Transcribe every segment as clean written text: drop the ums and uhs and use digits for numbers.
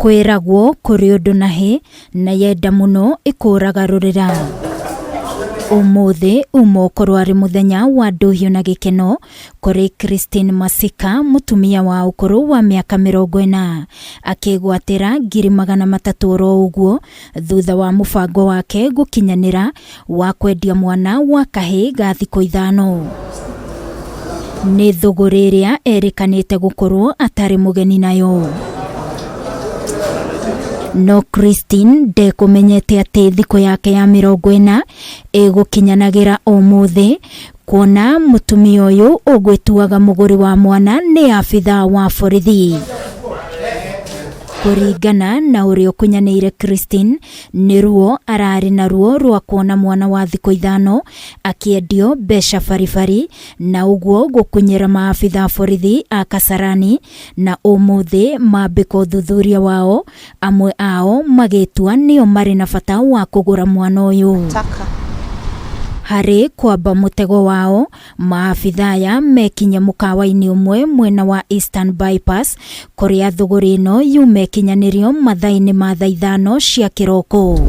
kwiragwo kuri undu nahi na yenda muno ikuraga rurira. Umuthi umokorwo ari muthenya wa nduhio na gikeno kuri Christine Masika, mutumia wa ukuru wa miaka 40, akigwatira 300,000 ro uguo thutha wa mubango wake gukinyanira wa kwendia mwana wa kahi ga thikũ 5. Ni thogora iria erikanite gukorwo atari mugeni nayo. No Christine ndekumenyete ati thiko yake ya 40 igukinyanagira umuthi, kuona mutumia uyu ugwituaga muguri wa mwana ni afitha wa borithi. Kuringana na uria ukunyanire Christine, ni ruo arari na ruo rwa kuona mwana wa thikũ 5 akiendio mbeca baribari, na uguo gukunyira maafitha borithi a Kasarani, na umuthi mambika uthuthuria wao, amwe ao magitua nio mari na bata wa kugura mwana uyu. Hari kwamba mutego wao, maafitha ya mekinya mukawa-ini umwe mwena wa Eastern Bypass, kuria thogora ino yumekinyanirio mathaini ma thaa 5 cia kiroko.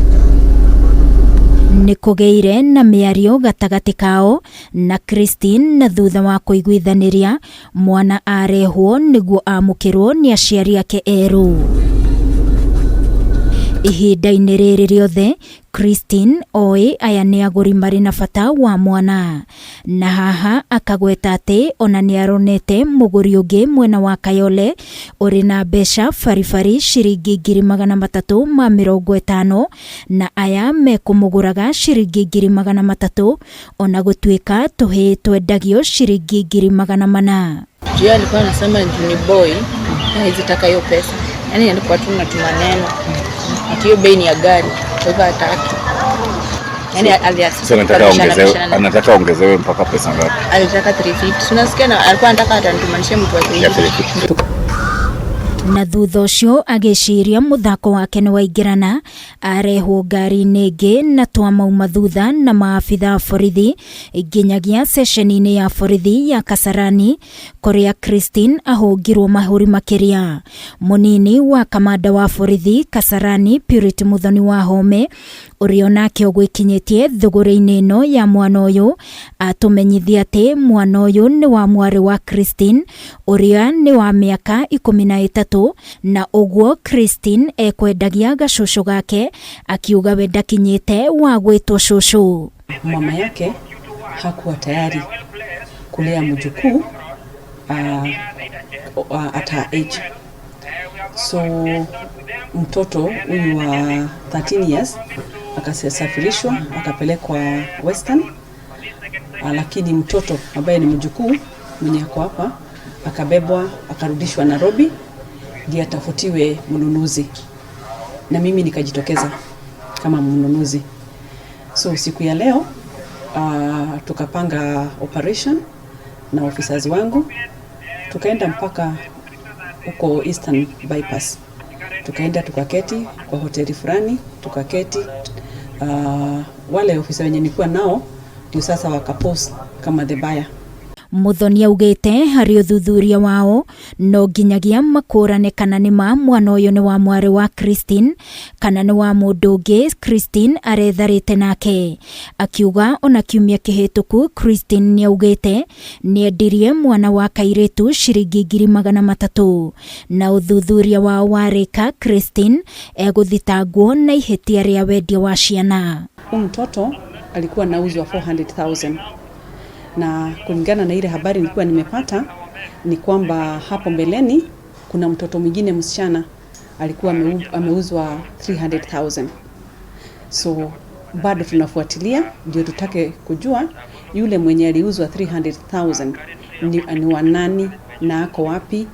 Ni kugeire na miario gatagati kao na Christine, na thutha wa kuiguithaniria mwana arehwo niguo amukirwo ni aciari ake eru. Ihinda-ini riri riothe Christine oi aya ni aguri mari na bata wa mwana, na haha akagweta ati ona ni aronete muguri ungi mwena wa Kayole uri na mbeca baribari ciringi 350,000, na aya mekumuguraga ciringi 300,000, ona gutwika tuhi twendagio ciringi 400,000. Jia alikuwa anasema ni boy na hizitaka hiyo pesa, yani alikuwa tu na tumaneno ati hiyo bei ni ya gari, kwa hivyo hataki. Yani anataka ongezewe mpaka pesa ngapi? Alitaka 350. Tunasikia na alikuwa anataka atanitumanishia mtu wa 350. Na thutha ucio agiciria muthako wake ni waingirana, arehwo ngari-ini ingi na twamauma thutha na maafitha borithi nginyagia ceceni-ini ya borithi ya Kasarani, kuria Christine ahungirwo mahuri makiria. Munini wa kamanda wa borithi Kasarani Purity Muthoni wa Home, uria onake ugwikinyitie thogora-ini ino ya mwana uyu, atumenyithia ati mwana uyu ni wa mwari wa Christine uria ni wa miaka 13, na uguo Christine ekwendagia gacucu gake akiuga we ndakinyite wa gwitwo cucu. Mama yake hakuwa tayari kulea mjukuu at her age. So mtoto huyu wa 13 years akasafirishwa akapelekwa Western, lakini mtoto ambaye ni mjukuu mwenye ako hapa akabebwa akarudishwa Nairobi ndiye atafutiwe mnunuzi, na mimi nikajitokeza kama mnunuzi. So siku ya leo tukapanga operation na officers wangu, tukaenda mpaka huko Eastern Bypass, tukaenda tukaketi kwa hoteli fulani, tukaketi. Wale ofisa wenye nilikuwa nao ndio sasa wakapost kama the buyer. Muthoni augite hari uthuthuria wao no nginyagia makurane kana ni ma mwana uyu ni wa mwari wa Christine kana ni wa mundu ungi Christine aretharite nake. Akiuga ona kiumia kihituku Christine ni augite ni endirie mwana wa kairitu ciringi 300,000, na uthuthuria wao warika Christine eguthitangwo na ihitia ria wendia wa ciana. Mtoto alikuwa nauzwa 400,000, na kulingana na ile habari nilikuwa nimepata ni kwamba hapo mbeleni kuna mtoto mwingine msichana alikuwa ameuzwa 300,000. So bado tunafuatilia ndio tutake kujua yule mwenye aliuzwa 300,000 ni wa nani na ako wapi,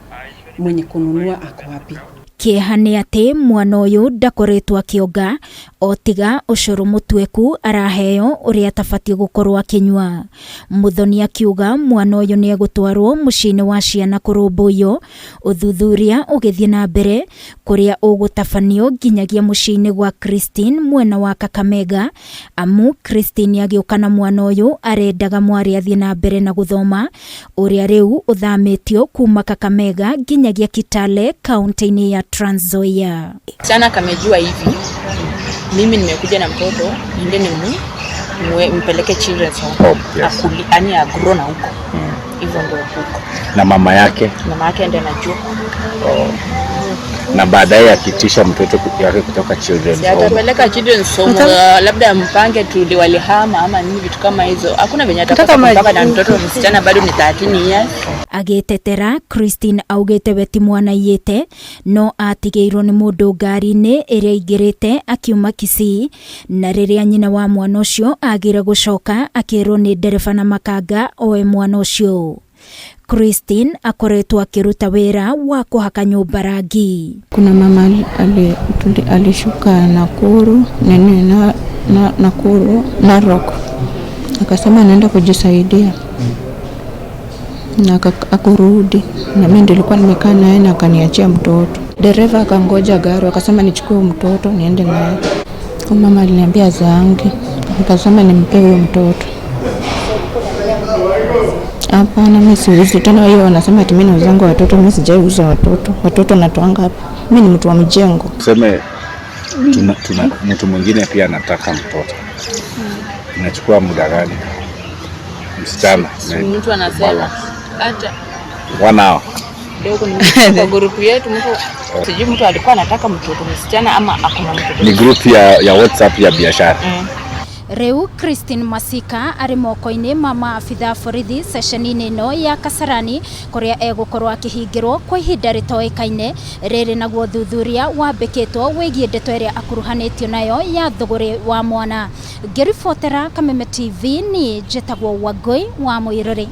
mwenye kununua ako wapi. Kiehani ati mwana uyu ndakoretwo akionga otiga ucuru mutweku araheo uria atabatie gukorwo akinywa. Muthoni akiuga mwana uyu ni egutwarwo mucini wa ciana kurumbuyo, uthuthuria ugithie na mbere kuria ugutafanio nginyagia mucini gwa Christine mwena wa Kakamega, amu Christine agiukana mwana uyu arendaga mwari athie na mbere na guthoma, uria riu uthamitio kuma Kakamega nginyagia Kitale kaunti-ini ya Trans Nzoia. Sana kamejua hivi, mimi nimekuja na mtoto, niende mpeleke children's home. Yes. Ani agro na huko. Hivyo ndio huko. Na mama yake? Mama yake ndiye anajua. Na baadaye akitisha mtoto yake kutoka children's home. Atapeleka children's home, labda mpange tuliwalihama ama nini vitu kama hizo. Hakuna venye atapata mpaka na mtoto msichana bado ni 13 years. Agetetera Christine augete beti mwana yete no atigeirwo ni mundu ngari-ini iria ingirite akiuma Kisii, na riria nyina wa mwana ucio agira gucoka akirwo ni ndereba na makanga oe mwana ucio. Christine akoretwo akiruta wira wa kuhaka nyumba rangi. Kuna mama alishuka Nakuru Nakuru Narok, akasema anaenda kujisaidia na akurudi, na mimi nilikuwa nimekaa naye na akaniachia mtoto. Dereva akangoja gari, akasema nichukue mtoto niende naye. Mama aliniambia zangi, akasema nimpe huyo mtoto. Hapana, mimi siwezi tena. Hiyo wanasema ati mimi nauzanga watoto, mimi sijauza watoto. Watoto natoanga hapa. Mimi ni mtu wa mjengo. Tuseme mtu mwingine pia anataka mtoto. Inachukua muda gani? Msichana. Mtu anasema hata 1 hour. Leo kwa group yetu sijui mtu alikuwa anataka mtoto msichana ama akuna mtoto. Ni group ya WhatsApp ya biashara. Riu Christine Masika ari moko-ini mama abitha borithi ceceni-ini no ya Kasarani kuria egukorwo akihingirwo kwa ihinda ritoekaine. Riri naguo thuthuria wambikitwo wigie ndeto iria akuruhanitio nayo ya thuguri wa mwana. Ngiribotera Kameme TV ni njitagwo Wangui wa Muiruri.